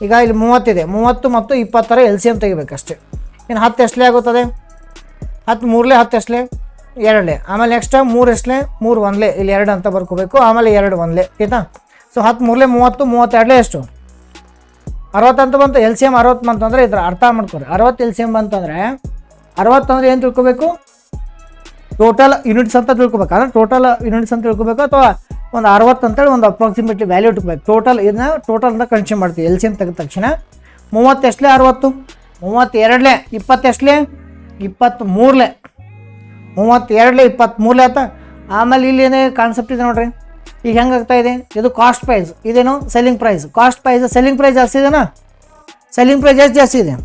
ಈಗ ಇಲ್ಲಿ 30 30 ಮತ್ತು 20ರ ಎಲ್ ಸಿ ಎಮ್ ತೆಗಿಬೇಕಷ್ಟೇ. ಇನ್ನು 10 ಎಷ್ಟಲೇ ಆಗುತ್ತದೆ? 10 3ಲೇ 10 ಎಷ್ಟಲೇ 2ಲೇ. ಆಮೇಲೆ ನೆಕ್ಸ್ಟ್ 3 ಎಷ್ಟಲೇ 3 1ಲೇ, ಇಲ್ಲಿ 2 ಅಂತ ಬರ್ಕೋಬೇಕು. ಆಮೇಲೆ 2 1ಲೇ, ಆಯ್ತಾ? ಸೊ 10 3ಲೇ 30 32ಲೇ ಎಷ್ಟು 60 ಅಂತ ಬಂತು. ಎಲ್ ಸಿ ಎಮ್ 60 ಬಂತಂದರೆ ಇದ್ರ ಅರ್ಥ ಮಾಡ್ಕೊರಿ. 60 ಎಲ್ ಸಿ ಎಮ್ ಬಂತಂದರೆ 60 ಅಂದರೆ ಏನು ತಿಳ್ಕೊಬೇಕು? ಟೋಟಲ್ ಯೂನಿಟ್ಸ್ ಅಂತ ತಿಳ್ಕೊಬೇಕು. ಅಂದರೆ ಟೋಟಲ್ ಯೂನಿಟ್ಸ್ ಅಂತ ತಿಳ್ಕೊಬೇಕು, ಅಥವಾ ಒಂದು 60 ಅಂತೇಳಿ ಒಂದು ಅಪ್ರಾಕ್ಸಿಮೇಟ್ಲಿ ವ್ಯಾಲ್ಯೂ ಇಟ್ಕೋಬೇಕು. ಟೋಟಲ್ ಇದನ್ನ ಟೋಟಲ್ ಅಂತ ಕನ್ಸ್ಯೂಮ್ ಮಾಡ್ತೀವಿ. ಎಲ್ ಸಿ ಎಮ್ ತೆಗೆದ ತಕ್ಷಣ 30 ಎಷ್ಟಲೇ 60, 32ಲೇ 20 ಎಷ್ಟಲೇ 23ಲೇ, 32ಲೇ 23ಲೇ ಆಯ್ತಾ? ಆಮೇಲೆ ಇಲ್ಲಿ ಏನೇ ಕಾನ್ಸೆಪ್ಟ್ ಇದೆ ನೋಡ್ರಿ. ಈಗ ಹೆಂಗೆ ಆಗ್ತಾ ಇದೆ? ಇದು ಕಾಸ್ಟ್ ಪ್ರೈಸ್, ಇದೇನು selling price. Cost price selling price ಜಾಸ್ತಿ ಇದೆನಾ? ಸೆಲ್ಲಿಂಗ್ ಪ್ರೈಸ್ ಎಷ್ಟು ಜಾಸ್ತಿ ಇದೆ?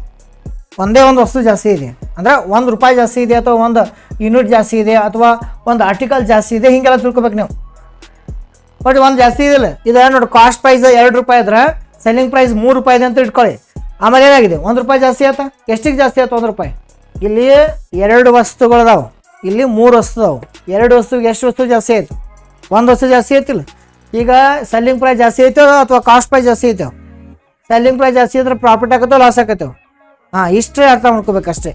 ಒಂದೇ ಒಂದು ವಸ್ತು ಜಾಸ್ತಿ ಇದೆ ಅಂದರೆ ₹1 ಜಾಸ್ತಿ ಇದೆ, ಅಥವಾ ಒಂದು ಯೂನಿಟ್ ಜಾಸ್ತಿ ಇದೆ, ಅಥವಾ ಒಂದು ಆರ್ಟಿಕಲ್ ಜಾಸ್ತಿ ಇದೆ, ಹೀಗೆಲ್ಲ ತಿಳ್ಕೊಬೇಕು ನೀವು. ಬಟ್ ಒಂದು ಜಾಸ್ತಿ ಇದೆಯಲ್ಲ, ಇದು ನೋಡಿ ಕಾಸ್ಟ್ ಪ್ರೈಸ್ ₹2 ಇದ್ರೆ ಸೆಲ್ಲಿಂಗ್ ಪ್ರೈಸ್ ₹3 ಇದೆ ಅಂತ ಇಟ್ಕೊಳ್ಳಿ. ಆಮೇಲೆ ಏನಾಗಿದೆ? ₹1 ಜಾಸ್ತಿ ಆಯ್ತಾ? ಎಷ್ಟಿಗೆ ಜಾಸ್ತಿ ಆಯ್ತು ₹1? ಇಲ್ಲಿ 2 ವಸ್ತುಗಳದಾವೆ, ಇಲ್ಲಿ 3 ವಸ್ತು ಅದಾವೆ. 2 ವಸ್ತುಗೆ ಎಷ್ಟು ವಸ್ತು ಜಾಸ್ತಿ ಆಯಿತು? 1 ವಸ್ತು ಜಾಸ್ತಿ ಆಯ್ತಿಲ್ಲ. ಈಗ ಸೆಲ್ಲಿಂಗ್ ಪ್ರೈಸ್ ಜಾಸ್ತಿ ಆಯ್ತು ಅಥವಾ ಕಾಸ್ಟ್ ಪ್ರೈಸ್ ಜಾಸ್ತಿ ಆಯ್ತು? ಸೆಲ್ಲಿಂಗ್ ಪ್ರೈಸ್ ಜಾಸ್ತಿ ಇದ್ರೆ ಪ್ರಾಫಿಟ್ ಆಗುತ್ತೋ ಲಾಸ್ ಆಗುತ್ತೋ? ಇಷ್ಟೇ ಅರ್ಥ ಮಾಡ್ಕೋಬೇಕಷ್ಟೇ.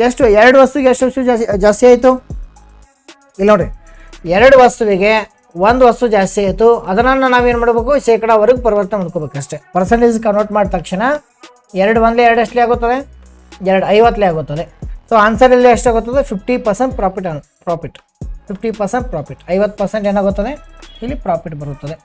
ಎಷ್ಟು 2 ವಸ್ತುಗೆ ಎಷ್ಟು ವಸ್ತು ಜಾಸ್ತಿ ಆಯಿತು? ಇಲ್ಲಿ ನೋಡಿರಿ, 2 ವಸ್ತುವಿಗೆ 1 ವಸ್ತು ಜಾಸ್ತಿ ಆಯಿತು. ಅದನ್ನು ನಾವೇನು ಮಾಡಬೇಕು? ಶೇಕಡಾವರೆಗೆ ಪರಿವರ್ತನೆ ಮಾಡ್ಕೋಬೇಕಷ್ಟೇ. ಪರ್ಸೆಂಟೇಜ್ ಕನ್ವರ್ಟ್ ಮಾಡಿದ ತಕ್ಷಣ 2 1ಲೇ 2 ಎಷ್ಟಲೇ ಆಗುತ್ತದೆ? 2 50ಲೇ ಆಗುತ್ತದೆ. ಸೊ ಆನ್ಸರಲ್ಲಿ ಎಷ್ಟಾಗುತ್ತದೆ? 50% ಪ್ರಾಫಿಟ್ 50% ಪ್ರಾಫಿಟ್, 50% ಏನಾಗುತ್ತದೆ? ಇಲ್ಲಿ ಪ್ರಾಫಿಟ್ ಬರುತ್ತದೆ.